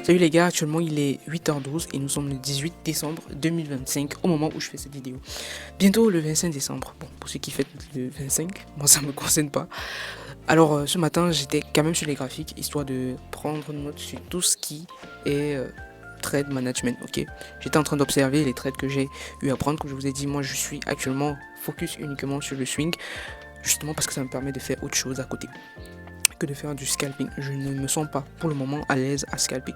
Salut les gars, actuellement il est 8h12 et nous sommes le 18 décembre 2025 au moment où je fais cette vidéo. Bientôt le 25 décembre. Bon, pour ceux qui fêtent le 25, moi ça me concerne pas. Alors ce matin j'étais quand même sur les graphiques histoire de prendre note sur tout ce qui est trade management, ok. J'étais en train d'observer les trades que j'ai eu à prendre. Comme je vous ai dit, moi je suis actuellement focus uniquement sur le swing, justement parce que ça me permet de faire autre chose à côté que de faire du scalping. Je ne me sens pas pour le moment à l'aise à scalper.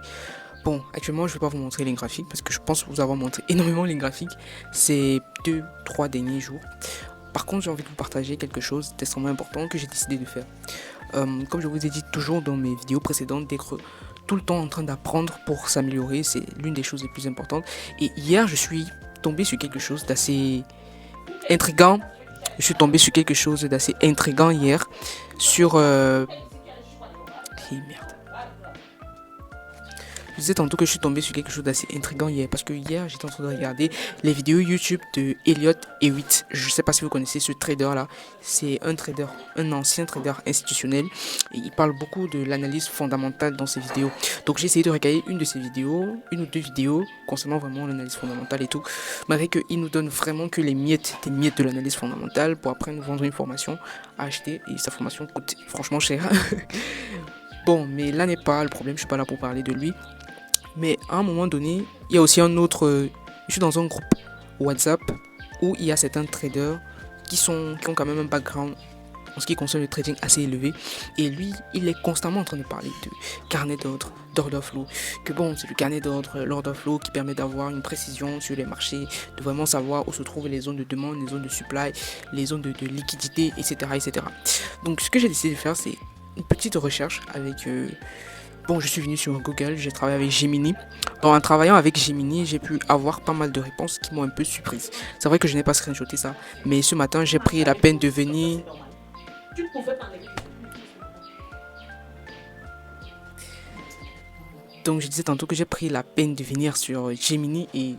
Bon, actuellement je ne vais pas vous montrer les graphiques parce que je pense vous avoir montré énormément les graphiques ces 2-3 derniers jours. Par contre, j'ai envie de vous partager quelque chose d'extrêmement important que j'ai décidé de faire. Comme je vous ai dit toujours dans mes vidéos précédentes, d'être tout le temps en train d'apprendre pour s'améliorer, c'est l'une des choses les plus importantes. Et hier, je suis tombé sur quelque chose d'assez intriguant. Je suis tombé sur quelque chose d'assez intriguant hier sur... merde. Je disais tantôt que je suis tombé sur quelque chose d'assez intriguant hier parce que hier j'étais en train de regarder les vidéos YouTube de Elliott Hewitt. Je sais pas si vous connaissez ce trader là. C'est un trader, un ancien trader institutionnel et il parle beaucoup de l'analyse fondamentale dans ses vidéos. Donc j'ai essayé de regarder une de ses vidéos, une ou deux vidéos concernant vraiment l'analyse fondamentale et tout. Malgré qu'il nous donne vraiment que les miettes, des miettes de l'analyse fondamentale pour après nous vendre une formation à acheter et sa formation coûte franchement cher. Bon, mais là n'est pas le problème, je suis pas là pour parler de lui. Mais à un moment donné, il y a aussi un autre... je suis dans un groupe WhatsApp où il y a certains traders qui ont quand même un background en ce qui concerne le trading assez élevé. Et lui, il est constamment en train de parler de carnet d'ordre, d'order flow. Que bon, c'est le carnet d'ordre, l'order flow qui permet d'avoir une précision sur les marchés, de vraiment savoir où se trouvent les zones de demande, les zones de supply, les zones de liquidité, etc., etc. Donc ce que j'ai décidé de faire, c'est une petite recherche avec... Bon, je suis venu sur Google, j'ai travaillé avec Gemini. En travaillant avec Gemini, j'ai pu avoir pas mal de réponses qui m'ont un peu surprise. C'est vrai que je n'ai pas screenshoté ça, mais ce matin, j'ai pris la peine de venir... Donc, je disais tantôt que j'ai pris la peine de venir sur Gemini et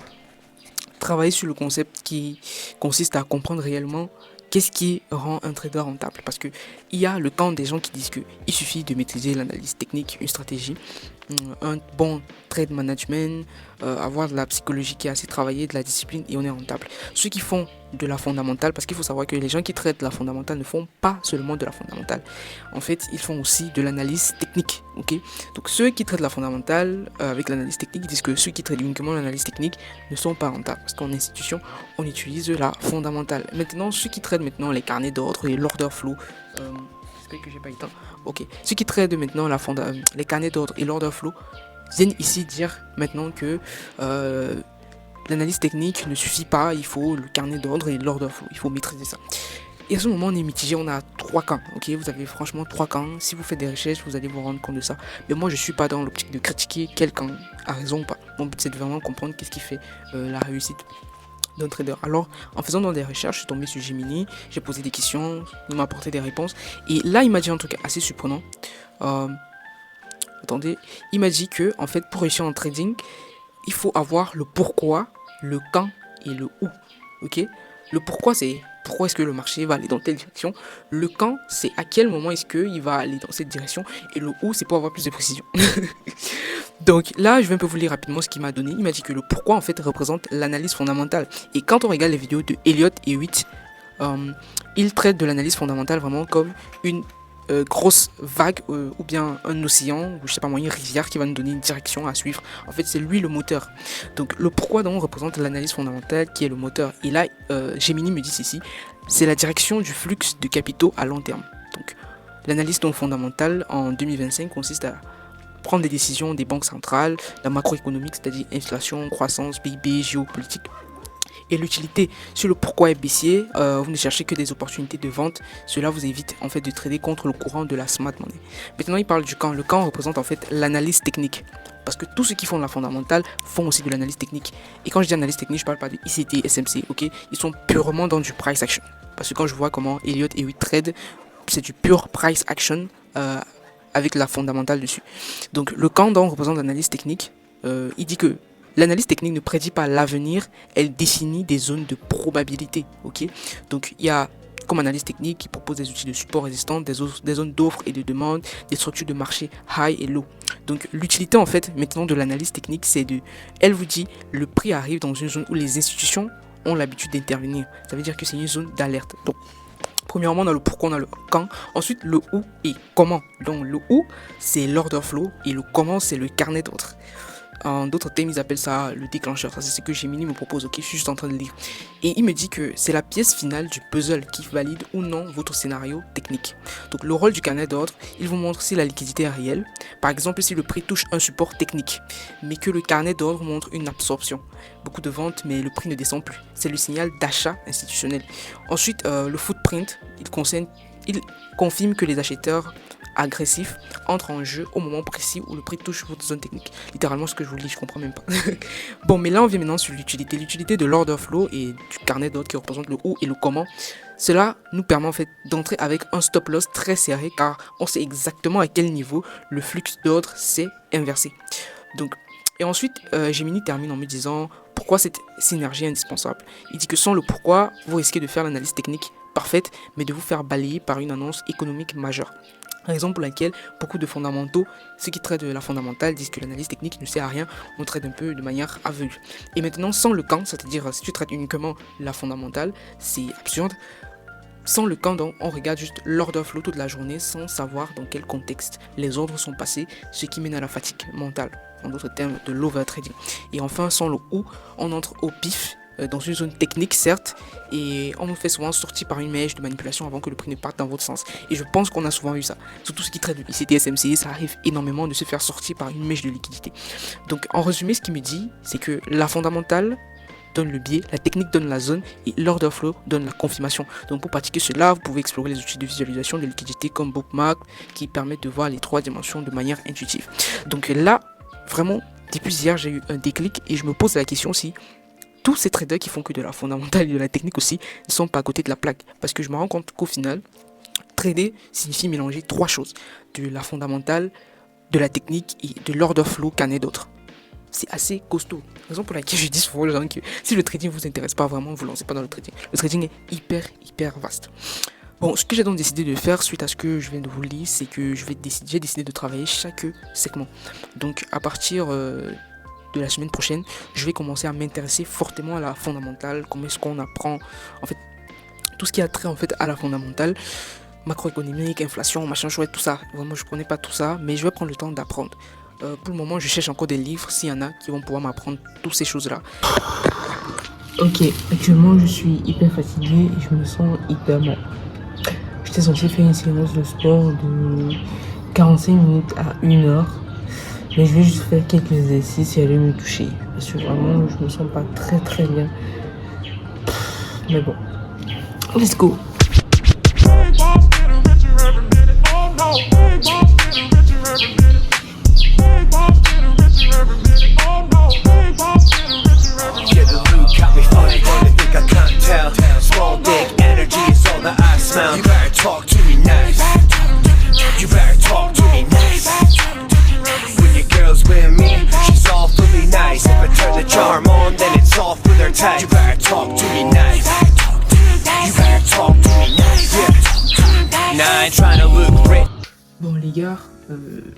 travailler sur le concept qui consiste à comprendre réellement qu'est-ce qui rend un trader rentable. Parce que il y a le temps des gens qui disent qu'il suffit de maîtriser l'analyse technique, une stratégie, un bon trade management, avoir de la psychologie qui est assez travaillée, de la discipline et on est rentable. Ceux qui font de la fondamentale, parce qu'il faut savoir que les gens qui traitent la fondamentale ne font pas seulement de la fondamentale. En fait, ils font aussi de l'analyse technique. Ok. Donc ceux qui traitent la fondamentale avec l'analyse technique disent que ceux qui traitent uniquement l'analyse technique ne sont pas rentables. Parce qu'en institution, on utilise la fondamentale. Maintenant, ceux qui traitent maintenant les carnets d'ordre et l'order flow, j'espère que j'ai pas eu le temps. Ok. Ceux qui traitent maintenant les carnets d'ordre et l'order flow viennent ici dire maintenant que l'analyse technique ne suffit pas, il faut le carnet d'ordre et l'order flow, il faut maîtriser ça. Et à ce moment, on est mitigé, on a 3 camps, ok. Vous avez franchement 3 camps. Si vous faites des recherches, vous allez vous rendre compte de ça. Mais moi, je suis pas dans l'optique de critiquer quel camp a raison ou pas. Mon but, c'est de vraiment comprendre qu'est-ce qui fait la réussite d'un trader. Alors, en faisant dans des recherches, je suis tombé sur Gemini, j'ai posé des questions, il m'a apporté des réponses. Et là, il m'a dit un truc assez surprenant. Attendez, il m'a dit que, en fait, pour réussir en trading, il faut avoir le pourquoi, le quand et le où. Ok. Le pourquoi, c'est pourquoi est-ce que le marché va aller dans telle direction. Le quand, c'est à quel moment est-ce qu'il va aller dans cette direction. Et le où, c'est pour avoir plus de précision. Donc là, je vais un peu vous lire rapidement ce qu'il m'a donné. Il m'a dit que le pourquoi, en fait, représente l'analyse fondamentale. Et quand on regarde les vidéos de Elliott Hewitt, il traite de l'analyse fondamentale vraiment comme une grosse vague ou bien un océan ou je sais pas moi, une rivière qui va nous donner une direction à suivre. En fait, c'est lui le moteur. Donc le pourquoi donc représente l'analyse fondamentale qui est le moteur. Et là, Gemini me dit ici, c'est la direction du flux de capitaux à long terme. Donc l'analyse donc fondamentale en 2025 consiste à prendre des décisions des banques centrales, la macroéconomique, c'est-à-dire inflation, croissance, PIB, géopolitique. Et l'utilité sur le pourquoi est baissier, vous ne cherchez que des opportunités de vente. Cela vous évite en fait de trader contre le courant de la smart money. Maintenant, il parle du camp. Le camp représente en fait l'analyse technique. Parce que tous ceux qui font de la fondamentale font aussi de l'analyse technique. Et quand je dis analyse technique, je parle pas de ICT, SMC, ok. Ils sont purement dans du price action. Parce que quand je vois comment Elliott Hewitt trade, c'est du pur price action avec la fondamentale dessus. Donc le camp donc représente l'analyse technique. Il dit que l'analyse technique ne prédit pas l'avenir, elle définit des zones de probabilité, ok. Donc il y a comme analyse technique, il propose des outils de support résistants, des zones d'offres et de demande, des structures de marché high et low. Donc l'utilité en fait maintenant de l'analyse technique, elle vous dit le prix arrive dans une zone où les institutions ont l'habitude d'intervenir. Ça veut dire que c'est une zone d'alerte. Donc premièrement, on a le pourquoi, on a le quand. Ensuite, le où et comment. Donc, le où, c'est l'order flow et le comment, c'est le carnet d'ordre. En d'autres termes, ils appellent ça le déclencheur. Ça, c'est ce que Gemini me propose. Ok, je suis juste en train de lire. Et il me dit que c'est la pièce finale du puzzle qui valide ou non votre scénario technique. Donc, le rôle du carnet d'ordre, il vous montre si la liquidité est réelle. Par exemple, si le prix touche un support technique, mais que le carnet d'ordre montre une absorption. Beaucoup de ventes, mais le prix ne descend plus. C'est le signal d'achat institutionnel. Ensuite, le footprint, il confirme que les acheteurs agressifs entrent en jeu au moment précis où le prix touche votre zone technique. Littéralement ce que je vous lis, je comprends même pas. Bon, mais là on vient maintenant sur l'utilité. L'utilité de l'order flow et du carnet d'ordre qui représente le où et le comment. Cela nous permet en fait d'entrer avec un stop loss très serré car on sait exactement à quel niveau le flux d'ordre s'est inversé. Donc, et ensuite, Gemini termine en me disant pourquoi cette synergie est indispensable. Il dit que sans le pourquoi, vous risquez de faire l'analyse technique parfaite, mais de vous faire balayer par une annonce économique majeure. Raison pour laquelle beaucoup de fondamentaux, ceux qui traitent de la fondamentale, disent que l'analyse technique ne sert à rien, on traite un peu de manière aveugle. Et maintenant, sans le quand, c'est-à-dire si tu traites uniquement la fondamentale, c'est absurde. Sans le quand, on regarde juste l'order flow toute la journée sans savoir dans quel contexte les ordres sont passés, ce qui mène à la fatigue mentale, en d'autres termes de l'overtrading. Et enfin, sans le où, on entre au pif, dans une zone technique certes, et on nous fait souvent sortir par une mèche de manipulation avant que le prix ne parte dans votre sens. Et je pense qu'on a souvent vu ça, surtout ce qui traite de ICT, SMC, ça arrive énormément de se faire sortir par une mèche de liquidité. Donc en résumé, ce qu'il me dit, c'est que la fondamentale donne le biais, la technique donne la zone et l'order flow donne la confirmation. Donc pour pratiquer cela, vous pouvez explorer les outils de visualisation de liquidité comme Bookmap qui permettent de voir les 3 dimensions de manière intuitive. Donc là, vraiment, depuis hier, j'ai eu un déclic et je me pose la question si tous ces traders qui font que de la fondamentale et de la technique aussi ne sont pas à côté de la plaque. Parce que je me rends compte qu'au final, trader signifie mélanger 3 choses. De la fondamentale, de la technique et de l'order flow carnet d'autres. C'est assez costaud. Raison pour laquelle je dis souvent aux gens que si le trading ne vous intéresse pas vraiment, ne vous lancez pas dans le trading. Le trading est hyper vaste. Bon, ce que j'ai donc décidé de faire suite à ce que je viens de vous lire, c'est que j'ai décidé de travailler chaque segment. Donc à partir de la semaine prochaine, je vais commencer à m'intéresser fortement à la fondamentale, comment est-ce qu'on apprend, en fait, tout ce qui a trait en fait à la fondamentale, macroéconomique, inflation, machin chouette, tout ça. Vraiment, je connais pas tout ça, mais je vais prendre le temps d'apprendre. Pour le moment, je cherche encore des livres, s'il y en a qui vont pouvoir m'apprendre toutes ces choses-là. Ok, actuellement, je suis hyper fatigué et je me sens hyper mal. J'étais censé faire une séance de sport de 45 minutes à 1 heure. Mais je vais juste faire quelques exercices et aller me toucher. Parce que vraiment, je me sens pas très bien. Mais bon. Let's go. Bon les gars,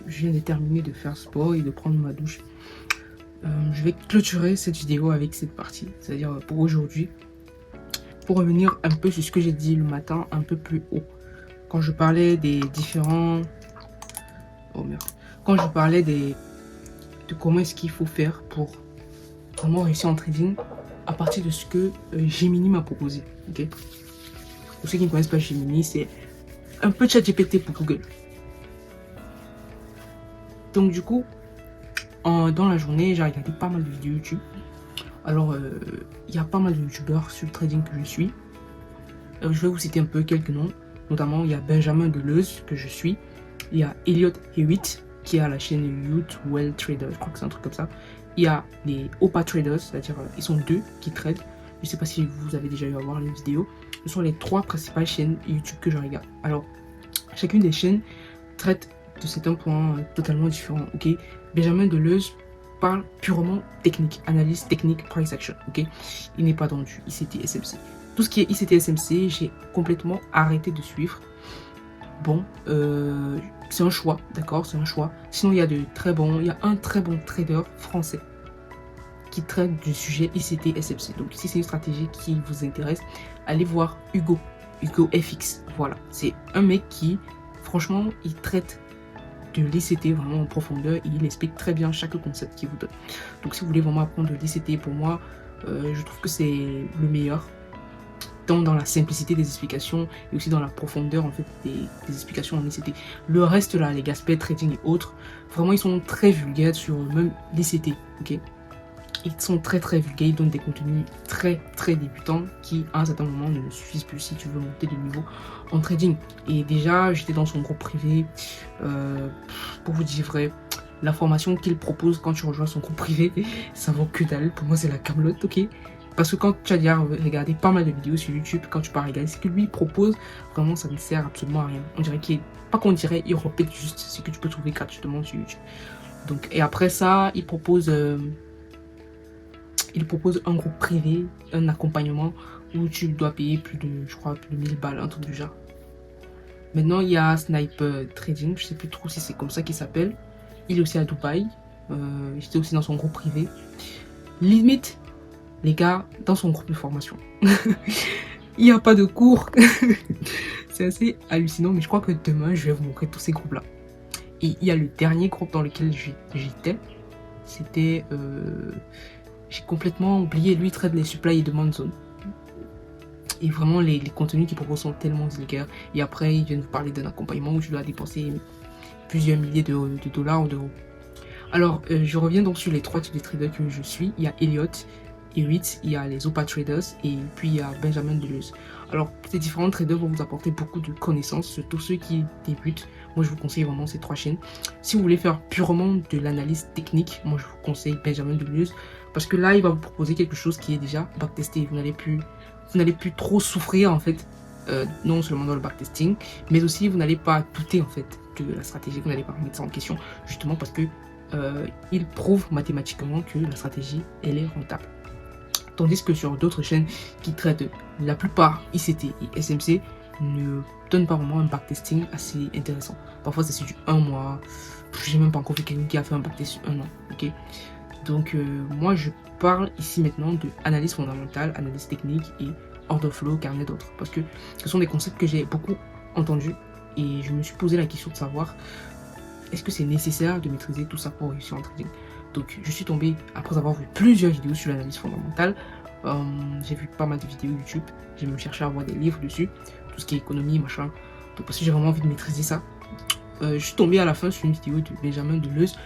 je viens de terminer de faire sport et de prendre ma douche. Je vais clôturer cette vidéo avec cette partie, c'est-à-dire pour aujourd'hui. Pour revenir un peu sur ce que j'ai dit le matin un peu plus haut. Quand je parlais des différents... Oh merde. Quand je parlais de comment est-ce qu'il faut faire pour vraiment réussir en trading à partir de ce que Gemini m'a proposé. Okay, pour ceux qui ne connaissent pas Gemini, c'est un peu ChatGPT pour Google. Donc du coup, dans la journée, j'ai regardé pas mal de vidéos YouTube. Alors, il y a pas mal de youtubeurs sur le trading que je suis. Je vais vous citer un peu quelques noms. Notamment, il y a Benjamin Deleuze que je suis. Il y a Elliot Hewitt qui a la chaîne Youth Well Trader. Je crois que c'est un truc comme ça. Il y a les Opa Traders, c'est-à-dire ils sont 2 qui trade. Je ne sais pas si vous avez déjà eu à voir les vidéos. Ce sont les 3 principales chaînes YouTube que je regarde. Alors, chacune des chaînes traite de certains points totalement différents. Ok, Benjamin Deleuze parle purement technique, analyse technique, price action. Ok, il n'est pas dans du ICT, SMC. Tout ce qui est ICT SMC, j'ai complètement arrêté de suivre. Bon, c'est un choix, d'accord, c'est un choix. Sinon, il y a un très bon trader français qui traite du sujet ICT SMC. Donc, si c'est une stratégie qui vous intéresse, allez voir Hugo FX. Voilà, c'est un mec qui, franchement, il traite de l'ICT vraiment en profondeur et il explique très bien chaque concept qu'il vous donne. Donc, si vous voulez vraiment apprendre de l'ICT, pour moi, je trouve que c'est le meilleur, tant dans la simplicité des explications et aussi dans la profondeur en fait des explications en ICT. Le reste là, les Gaspard Trading et autres, vraiment ils sont très vulgaires sur même l'ICT, ok. Ils sont très vulgaires, ils donnent des contenus très débutants qui à un certain moment ne suffisent plus si tu veux monter de niveau en trading. Et déjà j'étais dans son groupe privé, pour vous dire vrai, la formation qu'il propose quand tu rejoins son groupe privé, ça vaut que dalle. Pour moi c'est la camelote, ok. Parce que quand tu as déjà regardé pas mal de vidéos sur YouTube, quand tu pars regarder ce que lui propose, vraiment ça ne sert absolument à rien. On dirait pas qu'on dirait, il répète juste ce que tu peux trouver gratuitement sur YouTube. Donc, et après ça, il propose un groupe privé, un accompagnement où tu dois payer plus de 1000 balles, un truc du genre. Maintenant, il y a Sniper Trading, je sais plus trop si c'est comme ça qu'il s'appelle. Il est aussi à Dubaï. J'étais aussi dans son groupe privé. Limite, les gars, dans son groupe de formation, il n'y a pas de cours. C'est assez hallucinant, mais je crois que demain, je vais vous montrer tous ces groupes-là. Et il y a le dernier groupe dans lequel j'étais. C'était... j'ai complètement oublié, lui, il traite les supply et demand zone. Et vraiment, les contenus qu'il propose sont tellement vulgaires. Et après, ils viennent vous parler d'un accompagnement où tu dois dépenser plusieurs milliers de dollars ou d'euros. Alors, je reviens donc sur les 3 types de traders que je suis. Il y a Elliott, Hewitt, il y a les Opa Traders et puis il y a Benjamin Deleuze. Alors, ces différents traders vont vous apporter beaucoup de connaissances, surtout ceux qui débutent. Moi, je vous conseille vraiment ces 3 chaînes. Si vous voulez faire purement de l'analyse technique, moi, je vous conseille Benjamin Deleuze parce que là, il va vous proposer quelque chose qui est déjà backtesté. Vous n'allez plus trop souffrir, en fait, non seulement dans le backtesting, mais aussi vous n'allez pas douter, en fait, de la stratégie. Vous n'allez pas remettre ça en question, justement parce que il prouve mathématiquement que la stratégie, elle est rentable. Tandis que sur d'autres chaînes qui traitent la plupart ICT et SMC ne donnent pas vraiment un backtesting assez intéressant. Parfois c'est sur du 1 mois, j'ai même pas encore vu quelqu'un qui a fait un backtest sur 1 an, ok. Donc moi je parle ici maintenant de analyse fondamentale, analyse technique et order flow, carnet d'autres. Parce que ce sont des concepts que j'ai beaucoup entendus et je me suis posé la question de savoir est-ce que c'est nécessaire de maîtriser tout ça pour réussir en trading. Donc je suis tombé, après avoir vu plusieurs vidéos sur l'analyse fondamentale, j'ai vu pas mal de vidéos YouTube, j'ai même cherché à avoir des livres dessus, tout ce qui est économie, machin. Donc parce que j'ai vraiment envie de maîtriser ça. Je suis tombé à la fin sur une vidéo de Benjamin Deleuze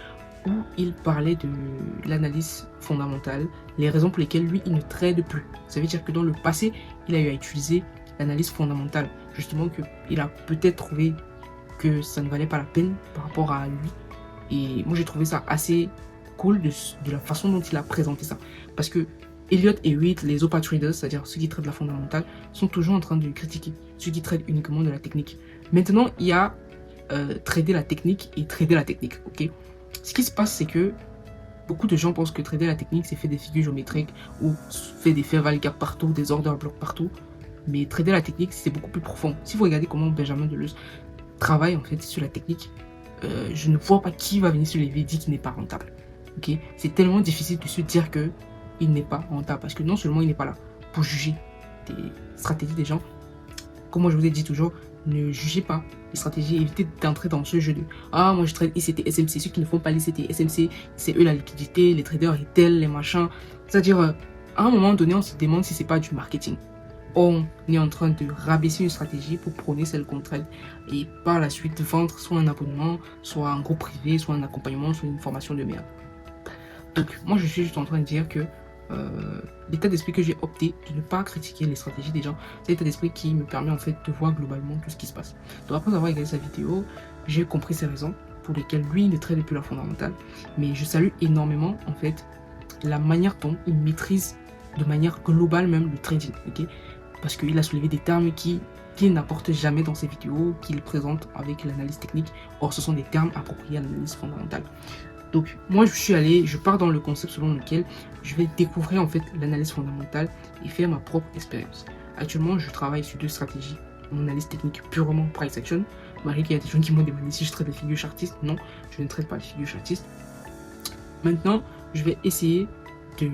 où il parlait de l'analyse fondamentale, les raisons pour lesquelles lui il ne trade plus. Ça veut dire que dans le passé, il a eu à utiliser l'analyse fondamentale, justement qu'il a peut-être trouvé que ça ne valait pas la peine par rapport à lui. Et moi j'ai trouvé ça assez cool de la façon dont il a présenté ça. Parce que Elliott et Hewitt, les Opa Traders, c'est-à-dire ceux qui traitent la fondamentale, sont toujours en train de critiquer ceux qui traitent uniquement de la technique. Maintenant, il y a trader la technique et trader la technique, ok. Ce qui se passe, c'est que beaucoup de gens pensent que trader la technique, c'est faire des figures géométriques ou faire des fair value gap partout, des order blocs partout. Mais trader la technique, c'est beaucoup plus profond. Si vous regardez comment Benjamin Deleuze travaille en fait sur la technique, je ne vois pas qui va venir sur les vidéos qui n'est pas rentable. Ok, c'est tellement difficile de se dire que il n'est pas rentable parce que non seulement il n'est pas là pour juger des stratégies des gens, comme moi je vous ai dit toujours, ne jugez pas les stratégies, évitez d'entrer dans ce jeu de ah moi je trade ICT, SMC, ceux qui ne font pas l'ICT, SMC, c'est eux la liquidité, les traders retail, les machins. C'est-à-dire à un moment donné on se demande si c'est pas du marketing. On est en train de rabaisser une stratégie pour prôner celle qu'on trade et par la suite vendre soit un abonnement, soit un groupe privé, soit un accompagnement, soit une formation de merde. Donc moi je suis juste en train de dire que l'état d'esprit que j'ai opté de ne pas critiquer les stratégies des gens, c'est l'état d'esprit qui me permet en fait de voir globalement tout ce qui se passe. Donc après avoir regardé sa vidéo, j'ai compris ses raisons pour lesquelles lui ne trade plus la fondamentale, mais je salue énormément en fait la manière dont il maîtrise de manière globale même le trading, ok, parce qu'il a soulevé des termes qu'il n'apporte jamais dans ses vidéos, qu'il présente avec l'analyse technique. Or ce sont des termes appropriés à l'analyse fondamentale. Donc moi je pars dans le concept selon lequel je vais découvrir en fait l'analyse fondamentale et faire ma propre expérience. Actuellement, je travaille sur 2 stratégies. Mon analyse technique purement price action. Malgré qu'il y a des gens qui m'ont demandé si je traite les figures chartistes. Non, je ne traite pas les figures chartistes. Maintenant, je vais essayer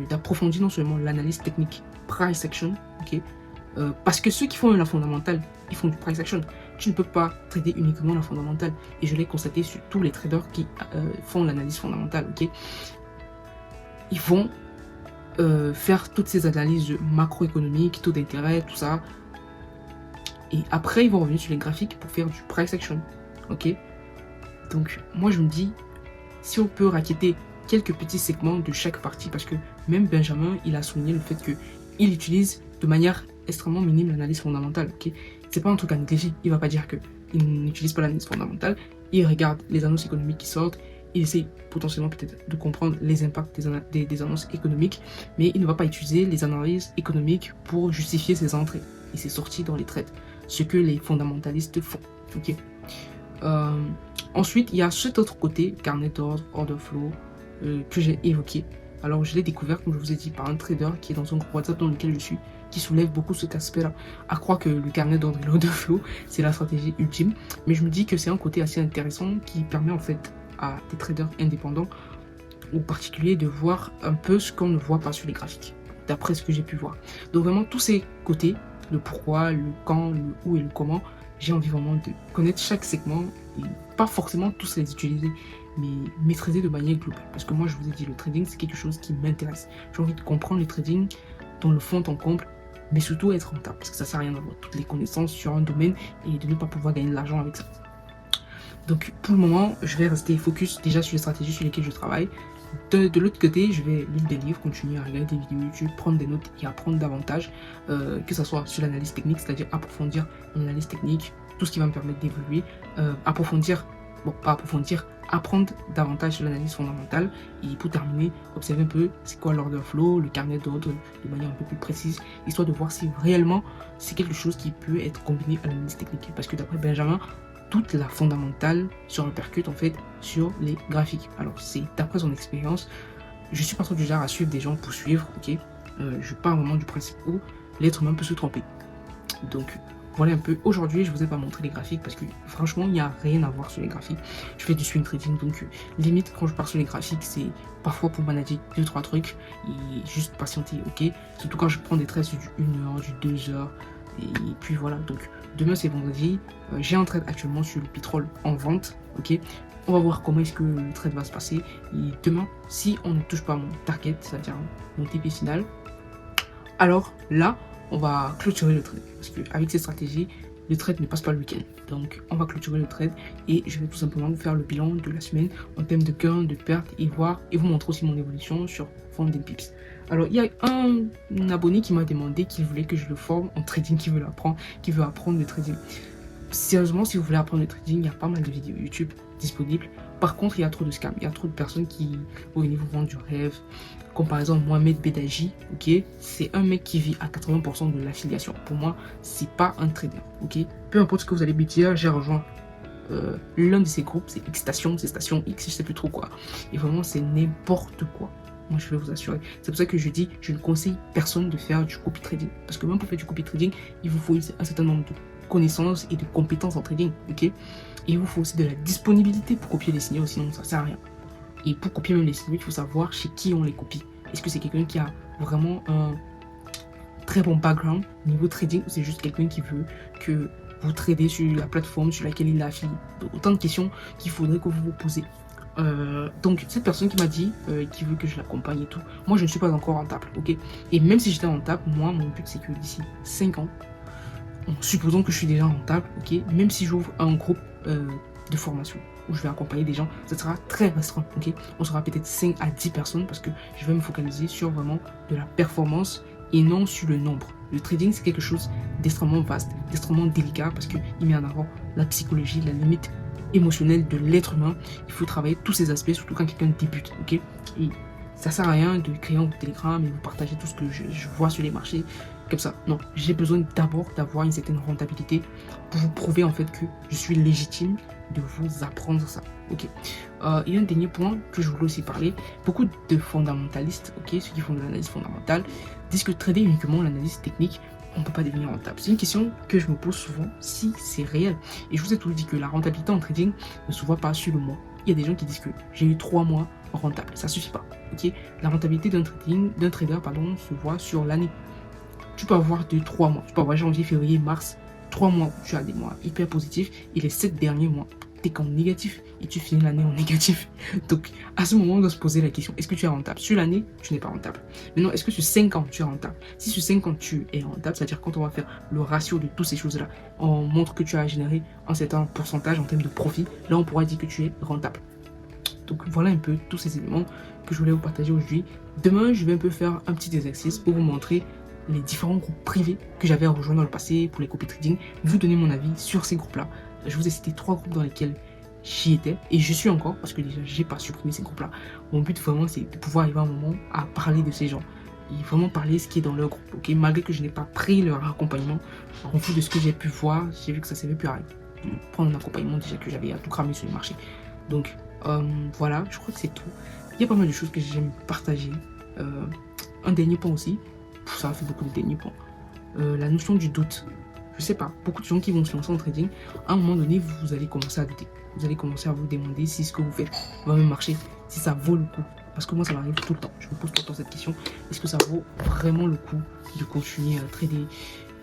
d'approfondir non seulement l'analyse technique price action, ok, parce que ceux qui font la fondamentale, ils font du price action. Tu ne peux pas trader uniquement la fondamentale. Et je l'ai constaté sur tous les traders qui font l'analyse fondamentale, ok. Ils vont faire toutes ces analyses macroéconomiques, taux d'intérêt, tout ça. Et après, ils vont revenir sur les graphiques pour faire du price action, ok. Donc, moi, je me dis, si on peut racketter quelques petits segments de chaque partie, parce que même Benjamin, il a souligné le fait qu'il utilise de manière extrêmement minime l'analyse fondamentale, ok. C'est pas un truc à négliger. Il va pas dire qu'il n'utilise pas l'analyse fondamentale. Il regarde les annonces économiques qui sortent. Il essaie potentiellement peut-être de comprendre les impacts des annonces économiques, mais il ne va pas utiliser les analyses économiques pour justifier ses entrées et ses sorties dans les trades, ce que les fondamentalistes font, ok. Ensuite, il y a cet autre côté, carnet d'ordre, order flow, que j'ai évoqué. Alors, je l'ai découvert, comme je vous ai dit, par un trader qui est dans un groupe WhatsApp dans lequel je suis, qui soulève beaucoup cet aspect-là, à croire que le carnet d'ordre et l'order flow, c'est la stratégie ultime. Mais je me dis que c'est un côté assez intéressant qui permet en fait à des traders indépendants ou particuliers de voir un peu ce qu'on ne voit pas sur les graphiques, d'après ce que j'ai pu voir. Donc vraiment, tous ces côtés, le pourquoi, le quand, le où et le comment, j'ai envie vraiment de connaître chaque segment et pas forcément tous les utiliser, mais maîtriser de manière globale. Parce que moi, je vous ai dit, le trading, c'est quelque chose qui m'intéresse. J'ai envie de comprendre le trading dans le fond en comble, mais surtout être rentable. Parce que ça sert à rien d'avoir toutes les connaissances sur un domaine et de ne pas pouvoir gagner de l'argent avec ça. Donc, pour le moment, je vais rester focus déjà sur les stratégies sur lesquelles je travaille. De l'autre côté, je vais lire des livres, continuer à regarder des vidéos YouTube, prendre des notes et apprendre davantage, que ce soit sur l'analyse technique, c'est-à-dire approfondir mon analyse technique, tout ce qui va me permettre d'évoluer, apprendre davantage sur l'analyse fondamentale et pour terminer, observer un peu c'est quoi l'order flow, le carnet d'ordre de manière un peu plus précise, histoire de voir si réellement c'est quelque chose qui peut être combiné à l'analyse technique. Parce que d'après Benjamin, toute la fondamentale se répercute en fait sur les graphiques. Alors c'est d'après son expérience, je suis pas trop du genre à suivre des gens pour suivre, ok. Je pars vraiment du principe où l'être humain peut se tromper. Donc voilà un peu. Aujourd'hui, je vous ai pas montré les graphiques parce que franchement, il n'y a rien à voir sur les graphiques. Je fais du swing trading, donc limite quand je pars sur les graphiques, c'est parfois pour manager 2-3 trucs et juste patienter, ok. Surtout quand je prends des trades sur du 1 heure, du 2 heures. Et puis voilà, donc demain c'est vendredi, j'ai un trade actuellement sur le pétrole en vente, ok. On va voir comment est-ce que le trade va se passer. Et demain, si on ne touche pas mon target, c'est-à-dire mon TP final, alors là, on va clôturer le trade. Parce qu'avec ces stratégies, le trade ne passe pas le week-end. Donc on va clôturer le trade et je vais tout simplement vous faire le bilan de la semaine en termes de gains, de pertes et vous montrer aussi mon évolution sur Funding Pips. Alors, il y a un abonné qui m'a demandé qu'il voulait que je le forme en trading, qui veut apprendre le trading. Sérieusement, si vous voulez apprendre le trading, il y a pas mal de vidéos YouTube disponibles. Par contre, il y a trop de scams, il y a trop de personnes qui vont venir vous vendre du rêve. Comme par exemple Mohamed Bedaji, ok. C'est un mec qui vit à 80% de l'affiliation. Pour moi, c'est pas un trader, ok. Peu importe ce que vous allez me dire, j'ai rejoint l'un de ces groupes, c'est X-Station, c'est Station X, je sais plus trop quoi. Et vraiment, c'est n'importe quoi. Moi, je vais vous assurer. C'est pour ça que je dis, je ne conseille personne de faire du copy trading. Parce que même pour faire du copy trading, il vous faut un certain nombre de connaissances et de compétences en trading, ok. Et il vous faut aussi de la disponibilité pour copier les signaux, sinon ça sert à rien. Et pour copier même les signaux, il faut savoir chez qui on les copie. Est-ce que c'est quelqu'un qui a vraiment un très bon background niveau trading ou c'est juste quelqu'un qui veut que vous tradez sur la plateforme sur laquelle il a affilié? Autant de questions qu'il faudrait que vous vous posez. Donc cette personne qui m'a dit qui veut que je l'accompagne et tout, moi je ne suis pas encore rentable, ok. Et même si j'étais rentable, moi mon but c'est que d'ici 5 ans, supposons que je suis déjà rentable, ok, même si j'ouvre un groupe de formation où je vais accompagner des gens, ça sera très restreint, ok. On sera peut-être 5 à 10 personnes parce que je vais me focaliser sur vraiment de la performance et non sur le nombre. Le trading c'est quelque chose d'extrêmement vaste, d'extrêmement délicat parce qu'il met en avant la psychologie, la limite émotionnel de l'être humain. Il faut travailler tous ces aspects, surtout quand quelqu'un débute, ok. Et ça sert à rien de créer un télégramme et vous partager tout ce que je vois sur les marchés comme ça. Non, j'ai besoin d'abord d'avoir une certaine rentabilité pour vous prouver en fait que je suis légitime de vous apprendre ça, ok. Il y a un dernier point que je voulais aussi parler. Beaucoup de fondamentalistes, ok, ceux qui font de l'analyse fondamentale, disent que trader uniquement l'analyse technique on ne peut pas devenir rentable? C'est une question que je me pose souvent, si c'est réel. Et je vous ai toujours dit que la rentabilité en trading ne se voit pas sur le mois. Il y a des gens qui disent que j'ai eu 3 mois rentables. Ça ne suffit pas. Ok, la rentabilité d'un trader se voit sur l'année. Tu peux avoir 2-3 mois. Tu peux avoir janvier, février, mars. 3 mois où tu as des mois hyper positifs. Et les 7 derniers mois, tu es qu'en négatif. Et tu finis l'année en négatif. Donc, à ce moment, on doit se poser la question, est-ce que tu es rentable? Sur l'année, tu n'es pas rentable. Maintenant, est-ce que sur 5 ans, tu es rentable? Si sur 5 ans, tu es rentable, c'est-à-dire quand on va faire le ratio de toutes ces choses-là, on montre que tu as généré un certain pourcentage en termes de profit, là, on pourra dire que tu es rentable. Donc, voilà un peu tous ces éléments que je voulais vous partager aujourd'hui. Demain, je vais un peu faire un petit exercice pour vous montrer les différents groupes privés que j'avais rejoints dans le passé pour les copy trading, vous donner mon avis sur ces groupes-là. Je vous ai cité 3 groupes dans lesquels j'y étais et je suis encore, parce que déjà j'ai pas supprimé ces groupes-là. Mon but vraiment c'est de pouvoir arriver à un moment à parler de ces gens et vraiment parler ce qui est dans leur groupe, ok? Malgré que je n'ai pas pris leur accompagnement, en fait de ce que j'ai pu voir, j'ai vu que ça ne servait plus à rien de prendre un accompagnement déjà que j'avais à tout cramer sur le marché. Donc voilà, je crois que c'est tout. Il y a pas mal de choses que j'aime partager. Un dernier point aussi, ça a fait beaucoup de derniers points. La notion du doute. Je sais pas, beaucoup de gens qui vont se lancer en trading, à un moment donné, vous allez commencer à douter. Vous allez commencer à vous demander si ce que vous faites va même marcher, si ça vaut le coup. Parce que moi, ça m'arrive tout le temps. Je me pose tout le temps cette question. Est-ce que ça vaut vraiment le coup de continuer à trader?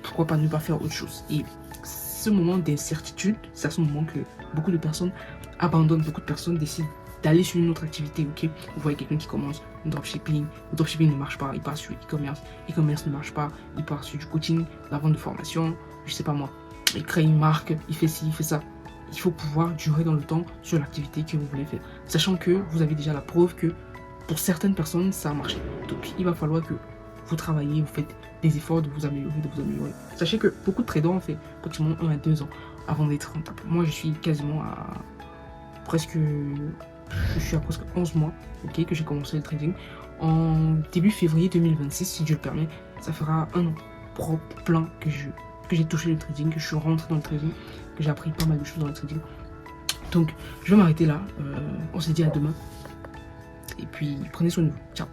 Pourquoi pas ne pas faire autre chose? Et ce moment d'incertitude, c'est à ce moment que beaucoup de personnes abandonnent, beaucoup de personnes décident d'aller sur une autre activité, ok? Vous voyez quelqu'un qui commence le dropshipping ne marche pas, il part sur e-commerce ne marche pas, il part sur du coaching, la vente de formation, je sais pas moi, il crée une marque, il fait ci, il fait ça. Il faut pouvoir durer dans le temps sur l'activité que vous voulez faire, sachant que vous avez déjà la preuve que pour certaines personnes, ça a marché. Donc il va falloir que vous travaillez, vous faites des efforts de vous améliorer, Sachez que beaucoup de traders ont fait pratiquement 1 à 2 ans avant d'être rentable. Moi, je suis quasiment à presque 11 mois, ok, que j'ai commencé le trading. En début février 2026, si Dieu le permet, ça fera 1 an propre, plein, que j'ai touché le trading, que je suis rentré dans le trading, que j'ai appris pas mal de choses dans le trading. Donc, je vais m'arrêter là. On se dit à demain. Et puis, prenez soin de vous. Ciao.